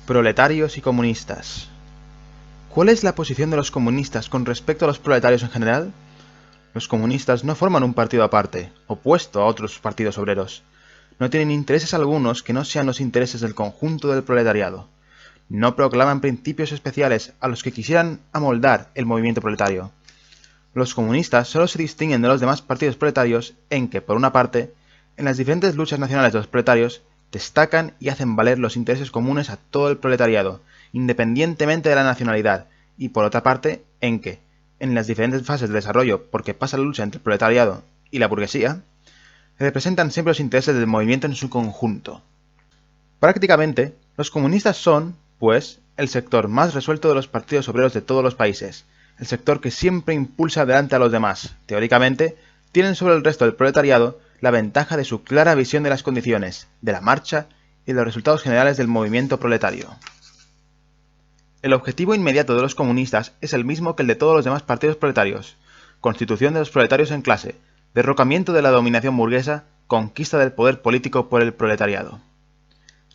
Proletarios y comunistas. ¿Cuál es la posición de los comunistas con respecto a los proletarios en general? Los comunistas no forman un partido aparte, opuesto a otros partidos obreros. No tienen intereses algunos que no sean los intereses del conjunto del proletariado. No proclaman principios especiales a los que quisieran amoldar el movimiento proletario. Los comunistas solo se distinguen de los demás partidos proletarios en que, por una parte, en las diferentes luchas nacionales de los proletarios, destacan y hacen valer los intereses comunes a todo el proletariado, independientemente de la nacionalidad, y por otra parte, en que, en las diferentes fases de desarrollo porque pasa la lucha entre el proletariado y la burguesía, representan siempre los intereses del movimiento en su conjunto. Prácticamente, los comunistas son, pues, el sector más resuelto de los partidos obreros de todos los países, el sector que siempre impulsa adelante a los demás. Teóricamente, tienen sobre el resto del proletariado la ventaja de su clara visión de las condiciones, de la marcha y de los resultados generales del movimiento proletario. El objetivo inmediato de los comunistas es el mismo que el de todos los demás partidos proletarios: constitución de los proletarios en clase, derrocamiento de la dominación burguesa, conquista del poder político por el proletariado.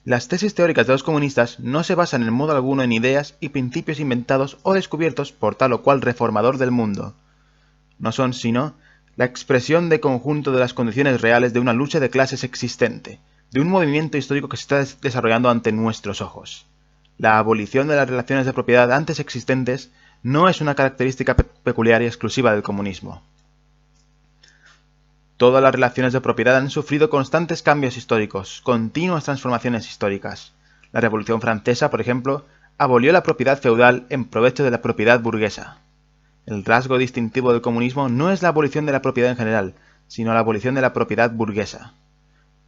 Las tesis teóricas de los comunistas no se basan en modo alguno en ideas y principios inventados o descubiertos por tal o cual reformador del mundo. No son sino la expresión de conjunto de las condiciones reales de una lucha de clases existente, de un movimiento histórico que se está desarrollando ante nuestros ojos. La abolición de las relaciones de propiedad antes existentes no es una característica peculiar y exclusiva del comunismo. Todas las relaciones de propiedad han sufrido constantes cambios históricos, continuas transformaciones históricas. La Revolución Francesa, por ejemplo, abolió la propiedad feudal en provecho de la propiedad burguesa. El rasgo distintivo del comunismo no es la abolición de la propiedad en general, sino la abolición de la propiedad burguesa.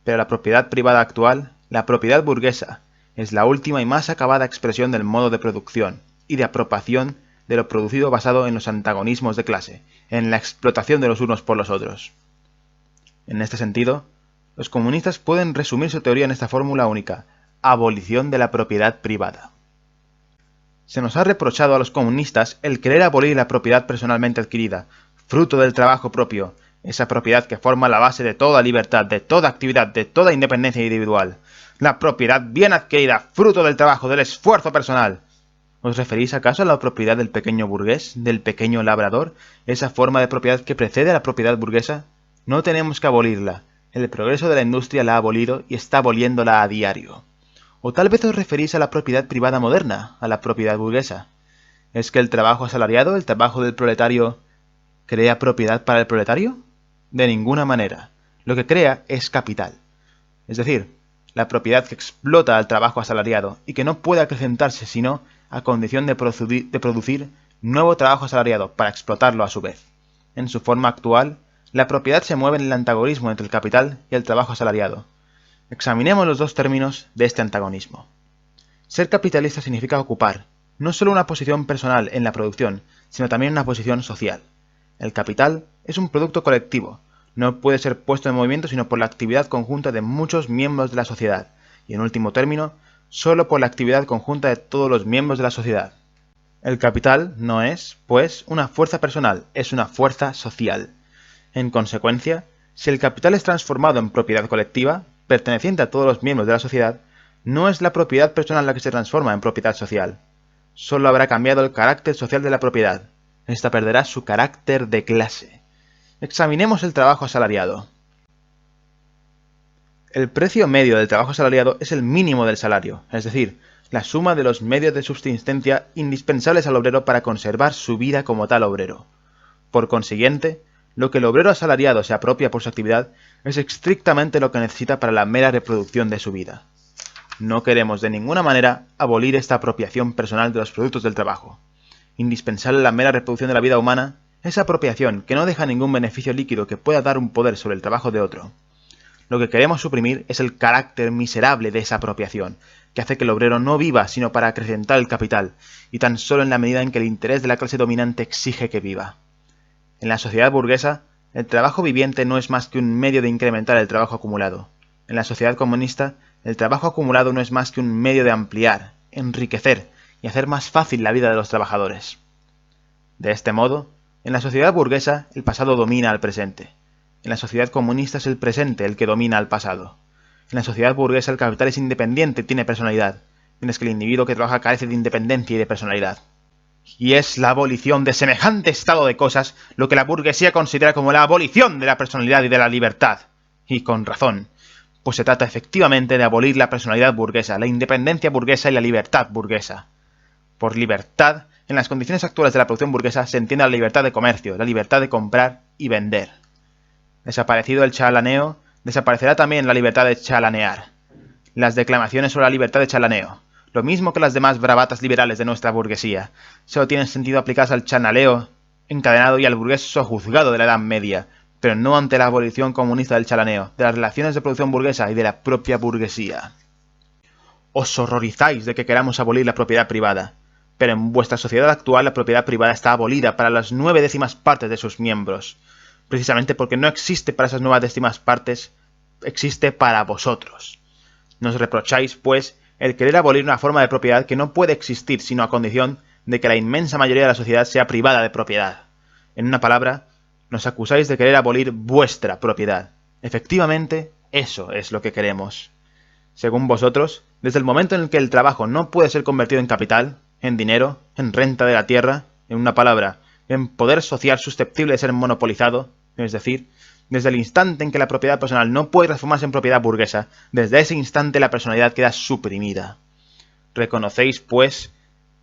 Pero la propiedad privada actual, la propiedad burguesa, es la última y más acabada expresión del modo de producción y de apropiación de lo producido basado en los antagonismos de clase, en la explotación de los unos por los otros. En este sentido, los comunistas pueden resumir su teoría en esta fórmula única: abolición de la propiedad privada. Se nos ha reprochado a los comunistas el querer abolir la propiedad personalmente adquirida, fruto del trabajo propio, esa propiedad que forma la base de toda libertad, de toda actividad, de toda independencia individual. La propiedad bien adquirida, fruto del trabajo, del esfuerzo personal. ¿Os referís acaso a la propiedad del pequeño burgués, del pequeño labrador, esa forma de propiedad que precede a la propiedad burguesa? No tenemos que abolirla. El progreso de la industria la ha abolido y está aboliéndola a diario. O tal vez os referís a la propiedad privada moderna, a la propiedad burguesa. ¿Es que el trabajo asalariado, el trabajo del proletario, crea propiedad para el proletario? De ninguna manera. Lo que crea es capital. Es decir, la propiedad que explota al trabajo asalariado y que no puede acrecentarse sino a condición de producir nuevo trabajo asalariado para explotarlo a su vez. En su forma actual, la propiedad se mueve en el antagonismo entre el capital y el trabajo asalariado. Examinemos los dos términos de este antagonismo. Ser capitalista significa ocupar, no solo una posición personal en la producción, sino también una posición social. El capital es un producto colectivo, no puede ser puesto en movimiento sino por la actividad conjunta de muchos miembros de la sociedad, y en último término, solo por la actividad conjunta de todos los miembros de la sociedad. El capital no es, pues, una fuerza personal, es una fuerza social. En consecuencia, si el capital es transformado en propiedad colectiva, perteneciente a todos los miembros de la sociedad, no es la propiedad personal la que se transforma en propiedad social. Solo habrá cambiado el carácter social de la propiedad. Esta perderá su carácter de clase. Examinemos el trabajo asalariado. El precio medio del trabajo asalariado es el mínimo del salario, es decir, la suma de los medios de subsistencia indispensables al obrero para conservar su vida como tal obrero. Por consiguiente, lo que el obrero asalariado se apropia por su actividad es estrictamente lo que necesita para la mera reproducción de su vida. No queremos de ninguna manera abolir esta apropiación personal de los productos del trabajo. Indispensable a la mera reproducción de la vida humana, esa apropiación que no deja ningún beneficio líquido que pueda dar un poder sobre el trabajo de otro. Lo que queremos suprimir es el carácter miserable de esa apropiación, que hace que el obrero no viva sino para acrecentar el capital, y tan solo en la medida en que el interés de la clase dominante exige que viva. En la sociedad burguesa, el trabajo viviente no es más que un medio de incrementar el trabajo acumulado. En la sociedad comunista, el trabajo acumulado no es más que un medio de ampliar, enriquecer y hacer más fácil la vida de los trabajadores. De este modo, en la sociedad burguesa, el pasado domina al presente. En la sociedad comunista es el presente el que domina al pasado. En la sociedad burguesa el capital es independiente y tiene personalidad. mientras que el individuo que trabaja carece de independencia y de personalidad. Y es la abolición de semejante estado de cosas lo que la burguesía considera como la abolición de la personalidad y de la libertad. Y con razón, pues se trata efectivamente de abolir la personalidad burguesa, la independencia burguesa y la libertad burguesa. Por libertad, en las condiciones actuales de la producción burguesa se entiende la libertad de comercio, la libertad de comprar y vender. Desaparecido el chalaneo, desaparecerá también la libertad de chalanear. Las declamaciones sobre la libertad de chalaneo, lo mismo que las demás bravatas liberales de nuestra burguesía, solo tienen sentido aplicadas al chanaleo encadenado y al burgués sojuzgado de la Edad Media, pero no ante la abolición comunista del chalaneo, de las relaciones de producción burguesa y de la propia burguesía. Os horrorizáis de que queramos abolir la propiedad privada, pero en vuestra sociedad actual la propiedad privada está abolida para las 9/10 partes de sus miembros, precisamente porque no existe para esas 9/10 partes, existe para vosotros. Nos reprocháis, pues, el querer abolir una forma de propiedad que no puede existir sino a condición de que la inmensa mayoría de la sociedad sea privada de propiedad. En una palabra, nos acusáis de querer abolir vuestra propiedad. Efectivamente, eso es lo que queremos. Según vosotros, desde el momento en el que el trabajo no puede ser convertido en capital, en dinero, en renta de la tierra, en una palabra, en poder social susceptible de ser monopolizado, es decir, desde el instante en que la propiedad personal no puede transformarse en propiedad burguesa, desde ese instante la personalidad queda suprimida. Reconocéis, pues,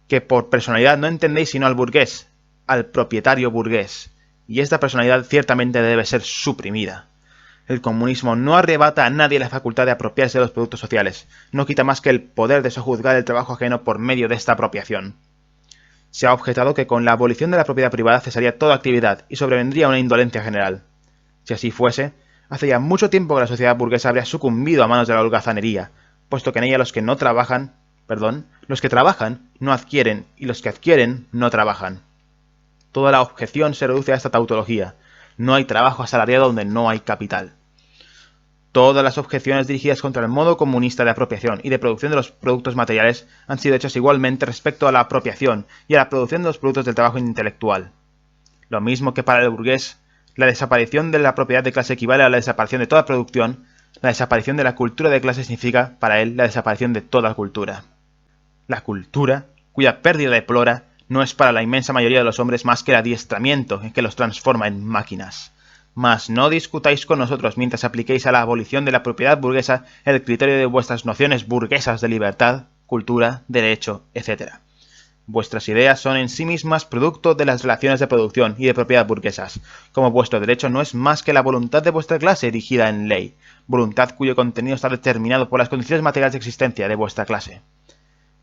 que por personalidad no entendéis sino al burgués, al propietario burgués, y esta personalidad ciertamente debe ser suprimida. El comunismo no arrebata a nadie la facultad de apropiarse de los productos sociales, no quita más que el poder de sojuzgar el trabajo ajeno por medio de esta apropiación. Se ha objetado que con la abolición de la propiedad privada cesaría toda actividad y sobrevendría una indolencia general. Si así fuese, hace ya mucho tiempo que la sociedad burguesa habría sucumbido a manos de la holgazanería, puesto que en ella los que trabajan no adquieren y los que adquieren no trabajan. Toda la objeción se reduce a esta tautología: no hay trabajo asalariado donde no hay capital. Todas las objeciones dirigidas contra el modo comunista de apropiación y de producción de los productos materiales han sido hechas igualmente respecto a la apropiación y a la producción de los productos del trabajo intelectual. Lo mismo que para el burgués, la desaparición de la propiedad de clase equivale a la desaparición de toda producción, la desaparición de la cultura de clase significa, para él, la desaparición de toda cultura. La cultura, cuya pérdida deplora, no es para la inmensa mayoría de los hombres más que el adiestramiento en que los transforma en máquinas. Mas no discutáis con nosotros mientras apliquéis a la abolición de la propiedad burguesa el criterio de vuestras nociones burguesas de libertad, cultura, derecho, etc. Vuestras ideas son en sí mismas producto de las relaciones de producción y de propiedad burguesas, como vuestro derecho no es más que la voluntad de vuestra clase erigida en ley, voluntad cuyo contenido está determinado por las condiciones materiales de existencia de vuestra clase.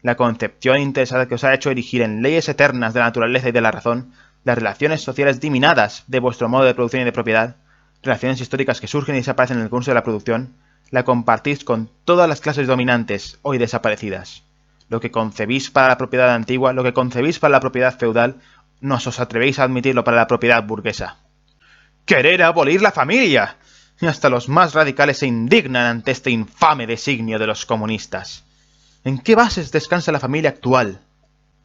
La concepción interesada que os ha hecho erigir en leyes eternas de la naturaleza y de la razón las relaciones sociales diminadas de vuestro modo de producción y de propiedad, relaciones históricas que surgen y desaparecen en el curso de la producción, la compartís con todas las clases dominantes, hoy desaparecidas. Lo que concebís para la propiedad antigua, lo que concebís para la propiedad feudal, no os atrevéis a admitirlo para la propiedad burguesa. ¡Querer abolir la familia! Y hasta los más radicales se indignan ante este infame designio de los comunistas. ¿En qué bases descansa la familia actual?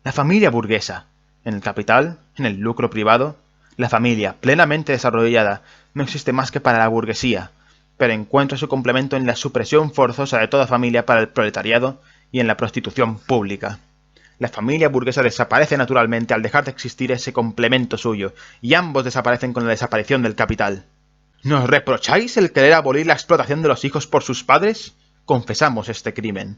La familia burguesa. En el capital, en el lucro privado. La familia, plenamente desarrollada, no existe más que para la burguesía, pero encuentra su complemento en la supresión forzosa de toda familia para el proletariado y en la prostitución pública. La familia burguesa desaparece naturalmente al dejar de existir ese complemento suyo, y ambos desaparecen con la desaparición del capital. ¿Nos reprocháis el querer abolir la explotación de los hijos por sus padres? Confesamos este crimen.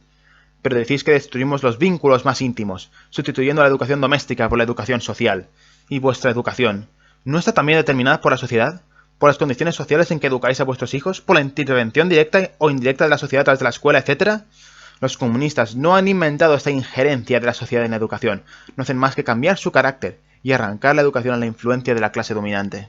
Pero decís que destruimos los vínculos más íntimos, sustituyendo la educación doméstica por la educación social. ¿Y vuestra educación no está también determinada por la sociedad? ¿Por las condiciones sociales en que educáis a vuestros hijos? ¿Por la intervención directa o indirecta de la sociedad a través de la escuela, etc.? Los comunistas no han inventado esta injerencia de la sociedad en la educación, no hacen más que cambiar su carácter y arrancar la educación a la influencia de la clase dominante.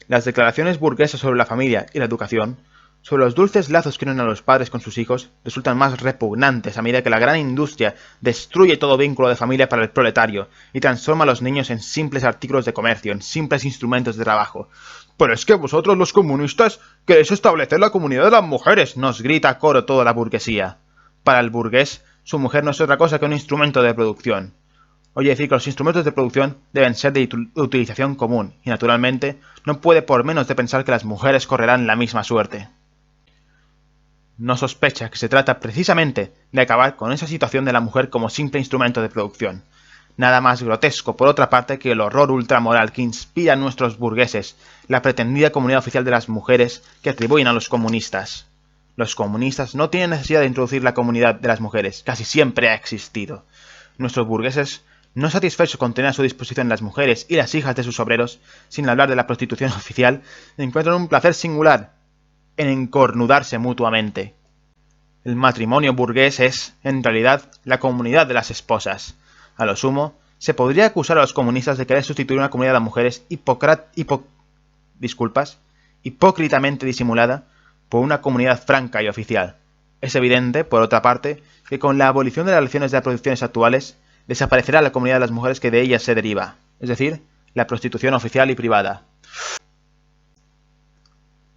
Las declaraciones burguesas sobre la familia y la educación, sobre los dulces lazos que unen a los padres con sus hijos, resultan más repugnantes a medida que la gran industria destruye todo vínculo de familia para el proletario y transforma a los niños en simples artículos de comercio, en simples instrumentos de trabajo. «Pero es que vosotros los comunistas queréis establecer la comunidad de las mujeres», nos grita a coro toda la burguesía. Para el burgués, su mujer no es otra cosa que un instrumento de producción. Oye decir que los instrumentos de producción deben ser de utilización común, y naturalmente no puede por menos de pensar que las mujeres correrán la misma suerte. no sospecha que se trata precisamente de acabar con esa situación de la mujer como simple instrumento de producción. Nada más grotesco, por otra parte, que el horror ultramoral que inspira a nuestros burgueses, la pretendida comunidad oficial de las mujeres que atribuyen a los comunistas. Los comunistas no tienen necesidad de introducir la comunidad de las mujeres, casi siempre ha existido. Nuestros burgueses, no satisfechos con tener a su disposición las mujeres y las hijas de sus obreros, sin hablar de la prostitución oficial, encuentran un placer singular en encornudarse mutuamente. El matrimonio burgués es, en realidad, la comunidad de las esposas. A lo sumo, se podría acusar a los comunistas de querer sustituir una comunidad de mujeres hipócritamente disimulada por una comunidad franca y oficial. Es evidente, por otra parte, que con la abolición de las relaciones de producciones actuales, desaparecerá la comunidad de las mujeres que de ellas se deriva, es decir, la prostitución oficial y privada.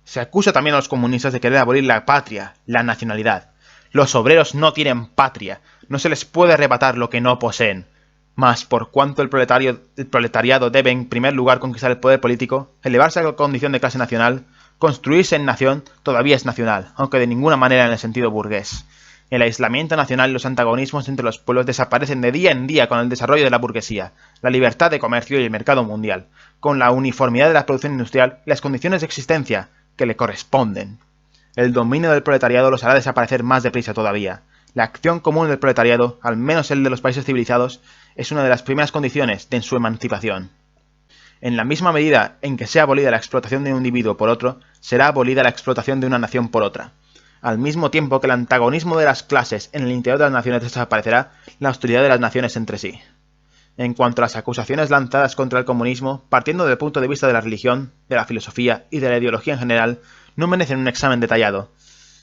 Se acusa también a los comunistas de querer abolir la patria, la nacionalidad. Los obreros no tienen patria, no se les puede arrebatar lo que no poseen. Mas, por cuanto el proletariado debe en primer lugar conquistar el poder político, elevarse a la condición de clase nacional, construirse en nación, todavía es nacional, aunque de ninguna manera en el sentido burgués. El aislamiento nacional y los antagonismos entre los pueblos desaparecen de día en día con el desarrollo de la burguesía, la libertad de comercio y el mercado mundial, con la uniformidad de la producción industrial y las condiciones de existencia que le corresponden. El dominio del proletariado los hará desaparecer más deprisa todavía. La acción común del proletariado, al menos el de los países civilizados, es una de las primeras condiciones de su emancipación. En la misma medida en que sea abolida la explotación de un individuo por otro, será abolida la explotación de una nación por otra. Al mismo tiempo que el antagonismo de las clases en el interior de las naciones desaparecerá, la hostilidad de las naciones entre sí. En cuanto a las acusaciones lanzadas contra el comunismo, partiendo del punto de vista de la religión, de la filosofía y de la ideología en general, no merecen un examen detallado.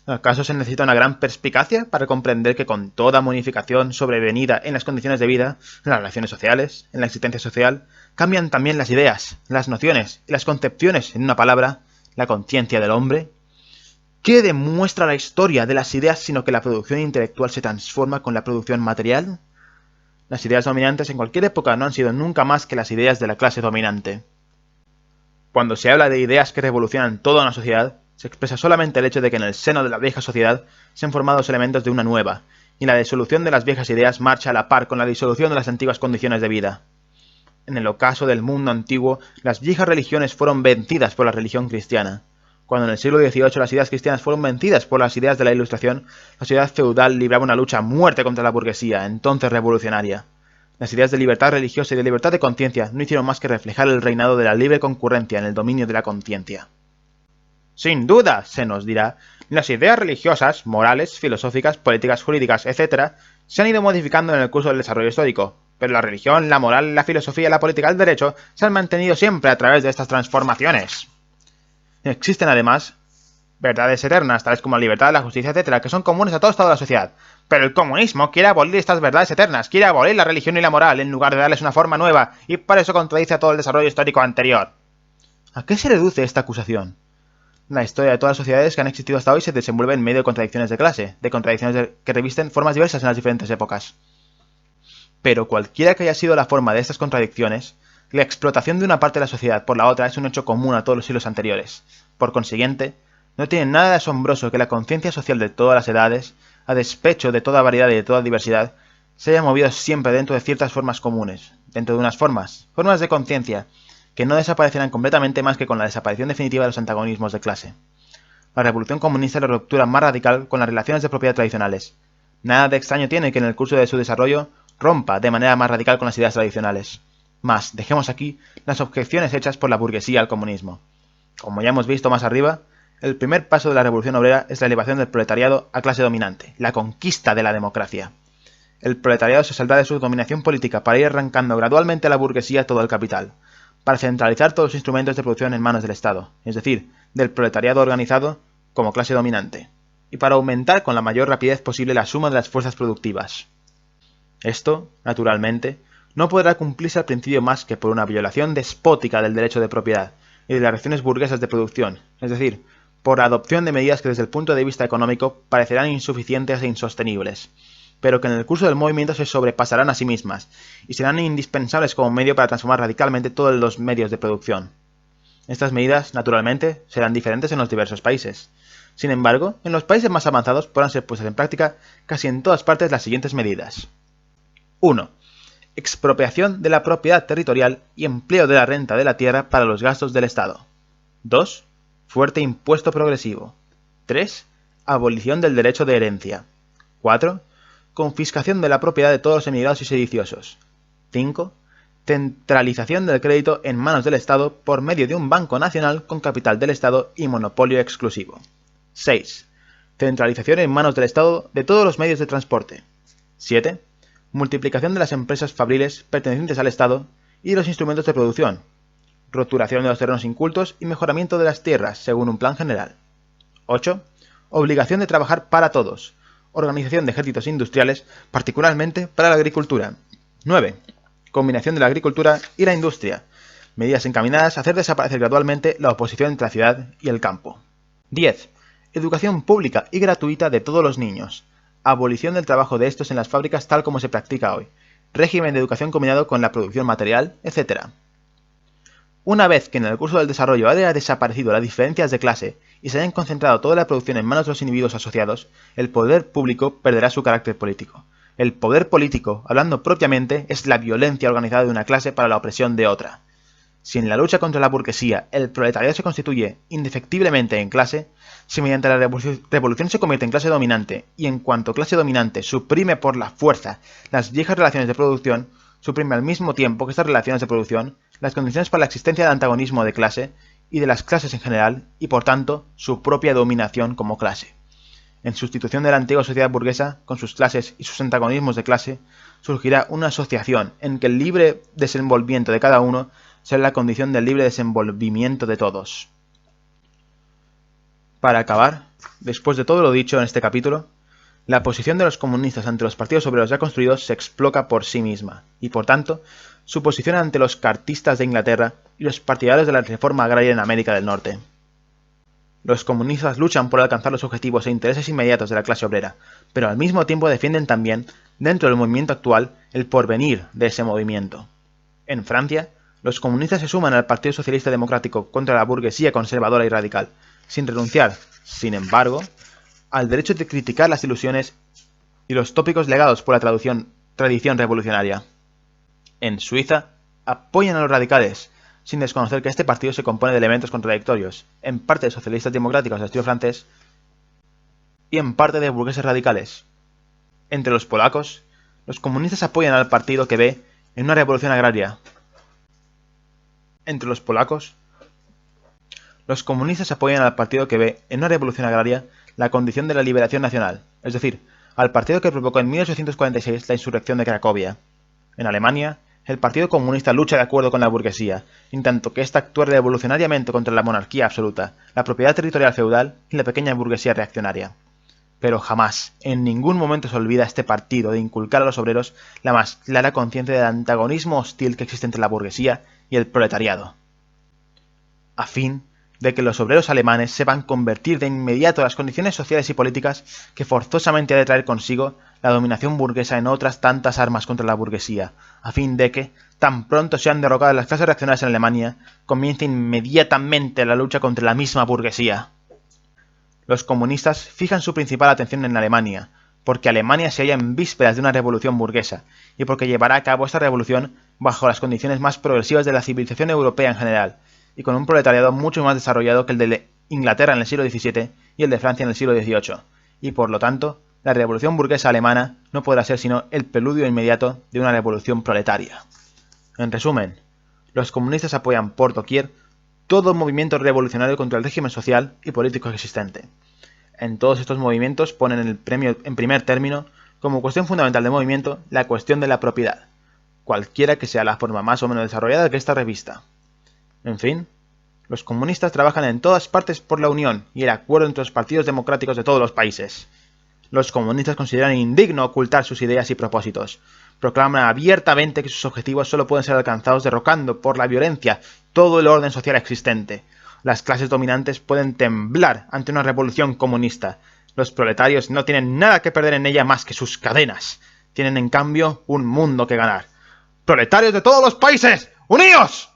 ¿Acaso se necesita una gran perspicacia para comprender que con toda modificación sobrevenida en las condiciones de vida, en las relaciones sociales, en la existencia social, cambian también las ideas, las nociones y las concepciones, en una palabra, la conciencia del hombre? ¿Qué demuestra la historia de las ideas sino que la producción intelectual se transforma con la producción material? Las ideas dominantes en cualquier época no han sido nunca más que las ideas de la clase dominante. Cuando se habla de ideas que revolucionan toda una sociedad, se expresa solamente el hecho de que en el seno de la vieja sociedad se han formado los elementos de una nueva, y la disolución de las viejas ideas marcha a la par con la disolución de las antiguas condiciones de vida. En el ocaso del mundo antiguo, las viejas religiones fueron vencidas por la religión cristiana. Cuando en el siglo XVIII las ideas cristianas fueron vencidas por las ideas de la Ilustración, la sociedad feudal libraba una lucha a muerte contra la burguesía, entonces revolucionaria. Las ideas de libertad religiosa y de libertad de conciencia no hicieron más que reflejar el reinado de la libre concurrencia en el dominio de la conciencia. Sin duda, se nos dirá, las ideas religiosas, morales, filosóficas, políticas, jurídicas, etc., se han ido modificando en el curso del desarrollo histórico, pero la religión, la moral, la filosofía, la política y el derecho se han mantenido siempre a través de estas transformaciones. Existen además verdades eternas, tales como la libertad, la justicia, etc., que son comunes a todo estado de la sociedad. Pero el comunismo quiere abolir estas verdades eternas, quiere abolir la religión y la moral, en lugar de darles una forma nueva, y por eso contradice a todo el desarrollo histórico anterior. ¿A qué se reduce esta acusación? La historia de todas las sociedades que han existido hasta hoy se desenvuelve en medio de contradicciones de clase, de contradicciones que revisten formas diversas en las diferentes épocas. Pero cualquiera que haya sido la forma de estas contradicciones, la explotación de una parte de la sociedad por la otra es un hecho común a todos los siglos anteriores. Por consiguiente, no tiene nada de asombroso que la conciencia social de todas las edades, a despecho de toda variedad y de toda diversidad, se haya movido siempre dentro de ciertas formas comunes, dentro de unas formas de conciencia, que no desaparecerán completamente más que con la desaparición definitiva de los antagonismos de clase. La revolución comunista es la ruptura más radical con las relaciones de propiedad tradicionales. Nada de extraño tiene que en el curso de su desarrollo rompa de manera más radical con las ideas tradicionales. Mas, dejemos aquí las objeciones hechas por la burguesía al comunismo. Como ya hemos visto más arriba, el primer paso de la revolución obrera es la elevación del proletariado a clase dominante, la conquista de la democracia. El proletariado se saldrá de su dominación política para ir arrancando gradualmente a la burguesía todo el capital, para centralizar todos los instrumentos de producción en manos del Estado, es decir, del proletariado organizado como clase dominante, y para aumentar con la mayor rapidez posible la suma de las fuerzas productivas. Esto, naturalmente, no podrá cumplirse al principio más que por una violación despótica del derecho de propiedad y de las relaciones burguesas de producción, es decir, por la adopción de medidas que desde el punto de vista económico parecerán insuficientes e insostenibles, pero que en el curso del movimiento se sobrepasarán a sí mismas y serán indispensables como medio para transformar radicalmente todos los medios de producción. Estas medidas, naturalmente, serán diferentes en los diversos países. Sin embargo, en los países más avanzados podrán ser puestas en práctica casi en todas partes las siguientes medidas. 1. Expropiación de la propiedad territorial y empleo de la renta de la tierra para los gastos del Estado. 2. Fuerte impuesto progresivo. 3. Abolición del derecho de herencia. 4. Confiscación de la propiedad de todos los emigrados y sediciosos. 5. Centralización del crédito en manos del Estado por medio de un banco nacional con capital del Estado y monopolio exclusivo. 6. Centralización en manos del Estado de todos los medios de transporte. 7. Multiplicación de las empresas fabriles pertenecientes al Estado y de los instrumentos de producción. Roturación de los terrenos incultos y mejoramiento de las tierras según un plan general. 8. Obligación de trabajar para todos. Organización de ejércitos industriales, particularmente para la agricultura. 9. Combinación de la agricultura y la industria. Medidas encaminadas a hacer desaparecer gradualmente la oposición entre la ciudad y el campo. 10. Educación pública y gratuita de todos los niños. Abolición del trabajo de estos en las fábricas tal como se practica hoy. Régimen de educación combinado con la producción material, etc. Una vez que en el curso del desarrollo haya desaparecido las diferencias de clase y se hayan concentrado toda la producción en manos de los individuos asociados, el poder público perderá su carácter político. El poder político, hablando propiamente, es la violencia organizada de una clase para la opresión de otra. Si en la lucha contra la burguesía el proletariado se constituye indefectiblemente en clase, si mediante la revolución se convierte en clase dominante y en cuanto clase dominante suprime por la fuerza las viejas relaciones de producción, suprime al mismo tiempo que estas relaciones de producción las condiciones para la existencia del antagonismo de clase y de las clases en general y por tanto su propia dominación como clase. En sustitución de la antigua sociedad burguesa, con sus clases y sus antagonismos de clase, surgirá una asociación en que el libre desenvolvimiento de cada uno será la condición del libre desenvolvimiento de todos. Para acabar, después de todo lo dicho en este capítulo, la posición de los comunistas ante los partidos obreros ya construidos se explica por sí misma, y por tanto, su posición ante los cartistas de Inglaterra y los partidarios de la reforma agraria en América del Norte. Los comunistas luchan por alcanzar los objetivos e intereses inmediatos de la clase obrera, pero al mismo tiempo defienden también, dentro del movimiento actual, el porvenir de ese movimiento. En Francia, los comunistas se suman al Partido Socialista Democrático contra la burguesía conservadora y radical, sin renunciar, sin embargo, al derecho de criticar las ilusiones y los tópicos legados por la tradición revolucionaria. En Suiza, apoyan a los radicales, sin desconocer que este partido se compone de elementos contradictorios, en parte de socialistas democráticos de estilo francés y en parte de burgueses radicales. Entre los polacos, los comunistas apoyan al partido que ve en una revolución agraria. Entre los polacos, los comunistas apoyan al partido que ve en una revolución agraria la condición de la liberación nacional, es decir, al partido que provocó en 1846 la insurrección de Cracovia. En Alemania, el Partido Comunista lucha de acuerdo con la burguesía, en tanto que ésta actúa revolucionariamente contra la monarquía absoluta, la propiedad territorial feudal y la pequeña burguesía reaccionaria. Pero jamás, en ningún momento se olvida este partido de inculcar a los obreros la más clara conciencia del antagonismo hostil que existe entre la burguesía y el proletariado, a fin de que los obreros alemanes sepan convertir de inmediato las condiciones sociales y políticas que forzosamente ha de traer consigo la dominación burguesa en otras tantas armas contra la burguesía, a fin de que, tan pronto sean derrocadas las clases reaccionarias en Alemania, comience inmediatamente la lucha contra la misma burguesía. Los comunistas fijan su principal atención en Alemania, porque Alemania se halla en vísperas de una revolución burguesa, y porque llevará a cabo esta revolución bajo las condiciones más progresivas de la civilización europea en general, y con un proletariado mucho más desarrollado que el de Inglaterra en el siglo XVII y el de Francia en el siglo XVIII, y por lo tanto, la revolución burguesa alemana no podrá ser sino el preludio inmediato de una revolución proletaria. En resumen, los comunistas apoyan por doquier todo movimiento revolucionario contra el régimen social y político existente. En todos estos movimientos ponen en primer término, como cuestión fundamental del movimiento, la cuestión de la propiedad, cualquiera que sea la forma más o menos desarrollada que esta revista. En fin, los comunistas trabajan en todas partes por la unión y el acuerdo entre los partidos democráticos de todos los países. Los comunistas consideran indigno ocultar sus ideas y propósitos. Proclaman abiertamente que sus objetivos solo pueden ser alcanzados derrocando por la violencia todo el orden social existente. Las clases dominantes pueden temblar ante una revolución comunista. Los proletarios no tienen nada que perder en ella más que sus cadenas. Tienen en cambio un mundo que ganar. ¡Proletarios de todos los países! ¡Uníos!